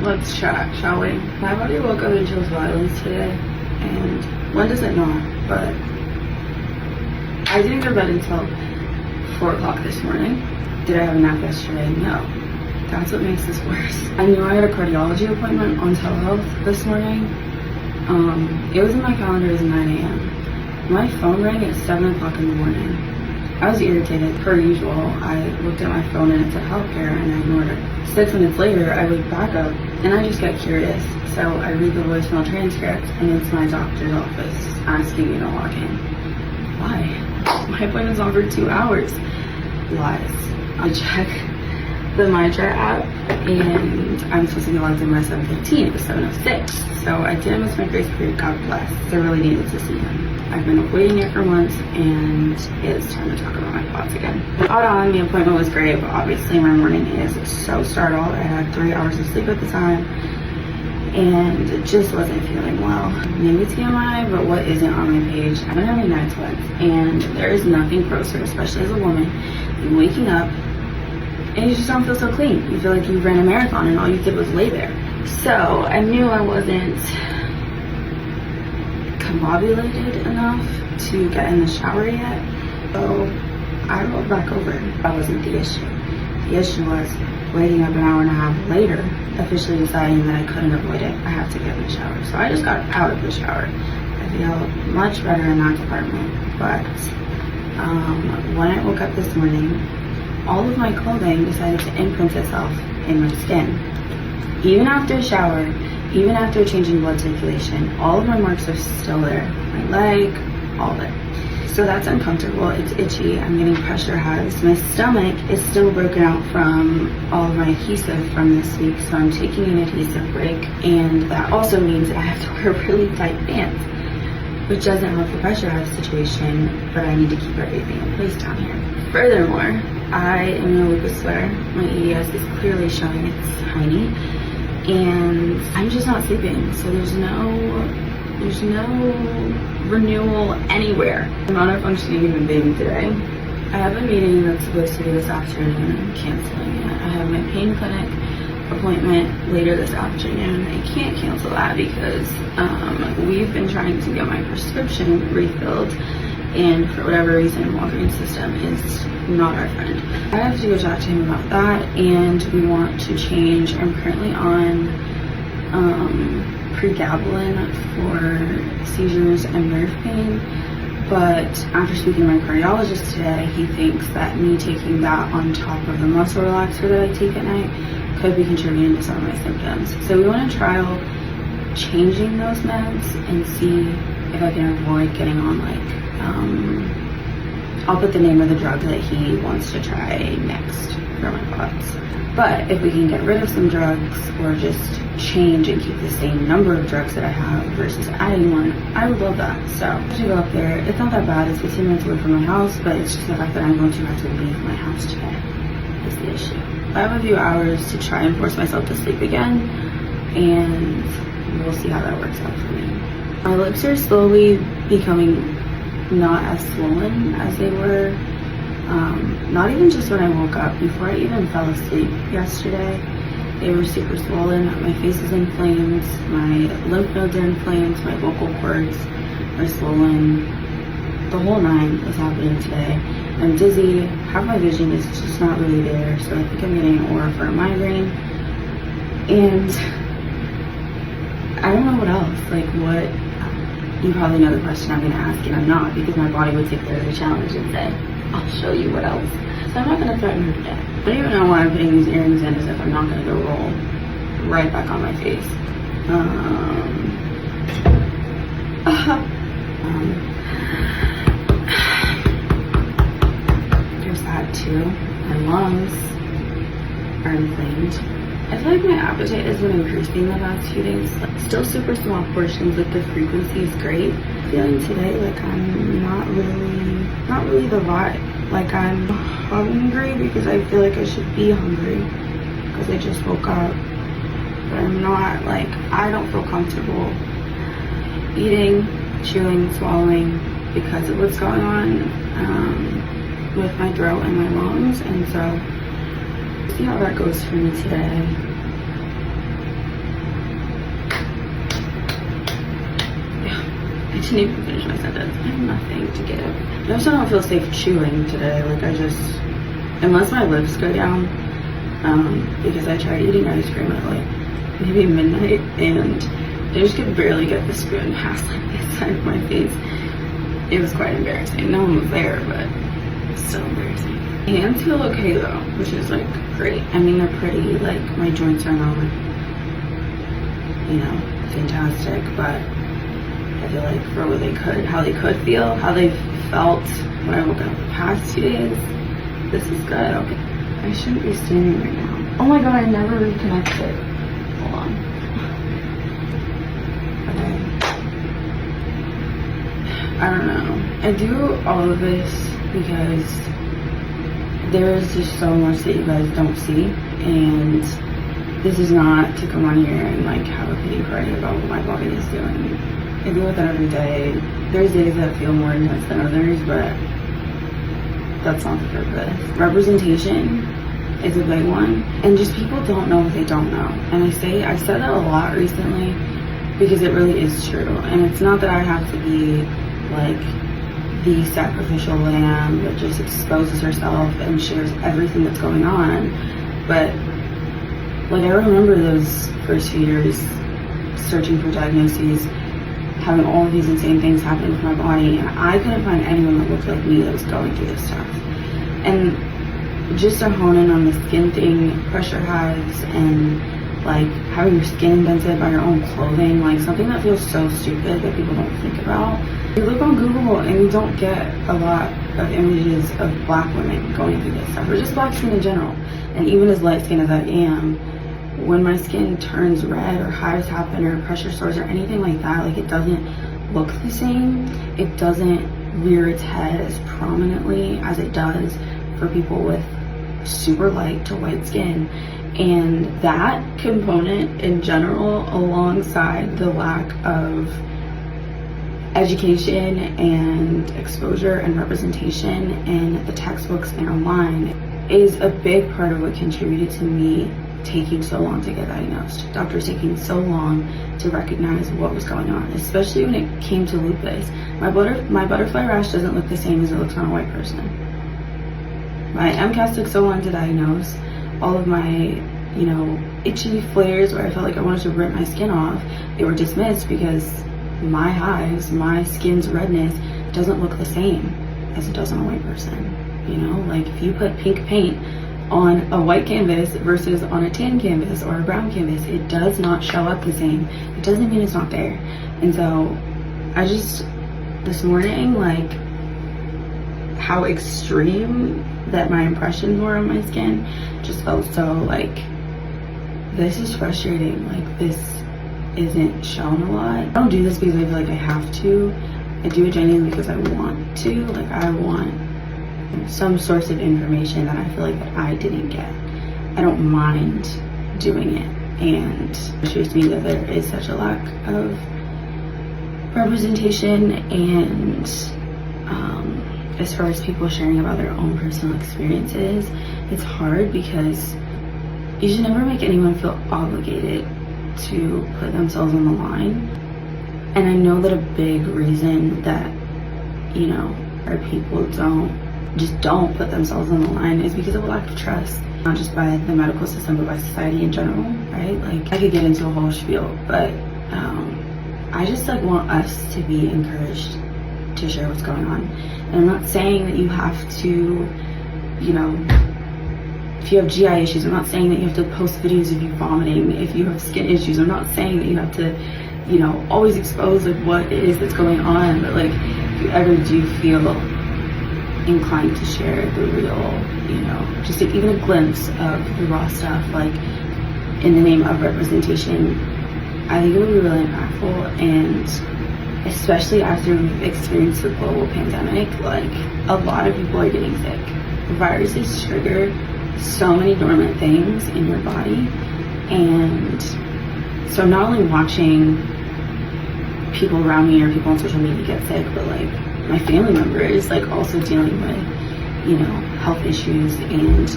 Let's chat, shall we? My body woke up and chose violence today, and when does it not? But I didn't go to bed until 4 o'clock this morning. Did I have a nap yesterday? No. That's what makes this worse. I knew I had a cardiology appointment on telehealth this morning. It was in my calendar as 9 a.m. My phone rang at 7 o'clock in the morning. I was irritated, per usual. I looked at my phone and it said healthcare and I ignored it. 6 minutes later, I wake back up and I just get curious. So I read the voicemail transcript and it's my doctor's office asking me to log in. Why? My appointment's on for 2 hours. Lies. I check the MyChart app and I'm supposed to be logged in by 7:15. It was 7:06. So I didn't miss my grace period, God bless. I really needed to see him. I've been avoiding it for months and it's time to talk about my thoughts again. All on, the appointment was great, but obviously my morning is so startled. I had 3 hours of sleep at the time and it just wasn't feeling well. Maybe TMI, but what isn't on my page? I've been having night sweats and there is nothing grosser, especially as a woman, than waking up and you just don't feel so clean. You feel like you ran a marathon and all you did was lay there. So I knew I wasn't combobulated enough to get in the shower yet. So I rolled back over. That wasn't the issue. The issue was waking up an hour and a half later, officially deciding that I couldn't avoid it. I have to get in the shower. So I just got out of the shower. I feel much better in that department. But when I woke up this morning, all of my clothing decided to imprint itself in my skin. Even after a shower, even after changing blood circulation, all of my marks are still there. My leg, all of it. So that's uncomfortable, it's itchy, I'm getting pressure hives. My stomach is still broken out from all of my adhesive from this week, so I'm taking an adhesive break, and that also means that I have to wear really tight pants, which doesn't help the pressure hive situation, but I need to keep everything in place down here. Furthermore, I am in a lupus flare. My EDS is clearly showing it's tiny, and I'm just not sleeping, so there's no renewal anywhere. I'm not a functioning human being today. I have a meeting that's supposed to be this afternoon. I'm canceling it. I have my pain clinic appointment later this afternoon. I can't cancel that because we've been trying to get my prescription refilled, and for whatever reason, Walgreens system is not our friend. I have to go talk to him about that, and we want to change. I'm currently on pregabalin for seizures and nerve pain, but after speaking to my cardiologist today, he thinks that me taking that on top of the muscle relaxer that I take at night could be contributing to some of my symptoms. So we want to trial changing those meds and see if I can avoid getting on I'll put the name of the drug that he wants to try next for my thoughts. But if we can get rid of some drugs or just change and keep the same number of drugs that I have versus adding one, I would love that. So I have to go up there. It's not that bad. It's 15 minutes away from my house, but it's just the fact that I'm going to have to leave my house today is the issue. I have a few hours to try and force myself to sleep again, and we'll see how that works out for me. My lips are slowly becoming not as swollen as they were. Not even just when I woke up, before I even fell asleep yesterday, they were super swollen. My face is inflamed, my lymph nodes are inflamed, my vocal cords are swollen. The whole nine is happening today. I'm dizzy, half my vision is just not really there, so I think I'm getting an aura for a migraine. And I don't know what else, what, you probably know the question I'm gonna ask, and I'm not, because my body would take that as a challenge and say, I'll show you what else. So I'm not gonna threaten her today. I don't even know why I'm putting these earrings in, as if I'm not gonna go roll right back on my face. There's that too. My lungs are inflamed. I feel like my appetite has been increasing the past few days. Still super small portions, the frequency is great. Feeling today like I'm not really the vibe. Like I'm hungry because I feel like I should be hungry because I just woke up. But I'm not, I don't feel comfortable eating, chewing, swallowing because of what's going on with my throat and my lungs. And so see how that goes for me today. didn't even finish my sentence. I have nothing to give. I also don't feel safe chewing today. Like unless my lips go down, because I tried eating ice cream at like maybe midnight, and I just could barely get the spoon past like this side of my face. It was quite embarrassing. No one was there, but it's still embarrassing. Hands feel okay though, which is like great. I mean, they're pretty, like my joints are not, you know, fantastic, but I feel like for what they could, how they could feel, how they felt when I woke up the past 2 days, this is good. Okay. I shouldn't be standing right now. Oh my god, I never reconnected. Hold on. Okay. I don't know. I do all of this because there is just so much that you guys don't see, and this is not to come on here and like have a pity party about what my body is doing. I deal with it every day. There's days that feel more intense than others, but that's not the purpose. Representation is a big one, and just people don't know what they don't know. And I said that a lot recently because it really is true. And it's not that I have to be like the sacrificial lamb that just exposes herself and shares everything that's going on, but like I remember those first few years searching for diagnoses, having all of these insane things happen with my body, and I couldn't find anyone that looked like me that was going through this stuff. And just to hone in on the skin thing, pressure hives, and like having your skin indented by your own clothing, like something that feels so stupid that people don't think about. You look on Google and you don't get a lot of images of black women going through this stuff, or just black skin in general. And even as light skinned as I am, when my skin turns red or hives happen or pressure sores or anything like that, like it doesn't look the same. It doesn't rear its head as prominently as it does for people with super light to white skin. And that component in general, alongside the lack of education and exposure and representation in the textbooks and online, is a big part of what contributed to me taking so long to get diagnosed. Doctors taking so long to recognize what was going on, especially when it came to lupus. My butterfly rash doesn't look the same as it looks on a white person. My MCAS took so long to diagnose. All of my, you know, itchy flares where I felt like I wanted to rip my skin off, they were dismissed because my hives, my skin's redness doesn't look the same as it does on a white person. You know, like if you put pink paint on a white canvas versus on a tan canvas or a brown canvas, it does not show up the same. It doesn't mean it's not there. And so I just, this morning, like how extreme that my impressions were on my skin just felt so like, this is frustrating. Like this isn't shown a lot. I don't do this because I feel like I have to. I do it genuinely because I want to. Like I want some source of information that I feel like that I didn't get. I don't mind doing it, and it shows me that there is such a lack of representation, and as far as people sharing about their own personal experiences, it's hard because you should never make anyone feel obligated to put themselves on the line. And I know that a big reason that, you know, our people don't put themselves on the line is because of a lack of trust, not just by the medical system but by society in general, right? Like I could get into a whole spiel, but I just like want us to be encouraged to share what's going on. And I'm not saying that you have to, you know, if you have GI issues, I'm not saying that you have to post videos of you vomiting. If you have skin issues, I'm not saying that you have to, you know, always expose like what it is that's going on, but like if you ever do feel inclined to share the real, you know, just like even a glimpse of the raw stuff, like in the name of representation, I think it would be really impactful. And especially after we've experienced the global pandemic, like a lot of people are getting sick. Viruses trigger so many dormant things in your body, and so not only watching people around me or people on social media get sick, but like my family members like also dealing with, you know, health issues, and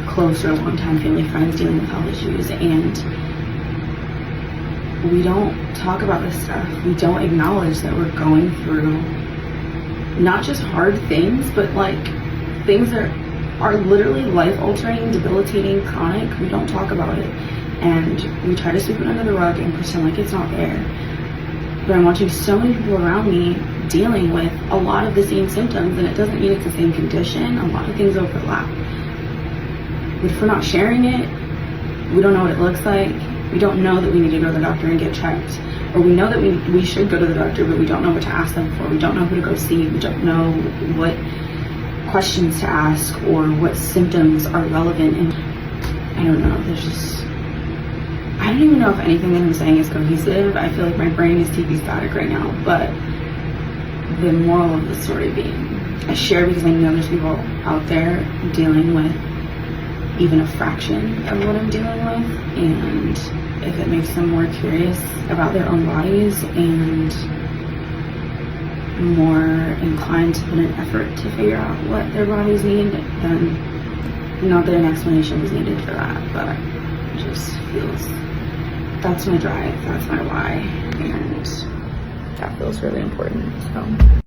close or long-time family friends dealing with health issues, and we don't talk about this stuff. We don't acknowledge that we're going through not just hard things, but like things that are literally life-altering, debilitating, chronic. We don't talk about it, and we try to sweep it under the rug and pretend like it's not there. But I'm watching so many people around me dealing with a lot of the same symptoms, and it doesn't mean it's the same condition. A lot of things overlap. But if we're not sharing it, we don't know what it looks like. We don't know that we need to go to the doctor and get checked. Or we know that we should go to the doctor, but we don't know what to ask them for. We don't know who to go see. We don't know what questions to ask or what symptoms are relevant. And I don't know, I don't even know if anything that I'm saying is cohesive. I feel like my brain is TV static right now, but the moral of the story being, I share because I know there's people out there dealing with even a fraction of what I'm dealing with, and if it makes them more curious about their own bodies and more inclined to put an effort to figure out what their bodies need, then not that an explanation was needed for that, but it just feels, that's my drive, that's my why, and that feels really important. So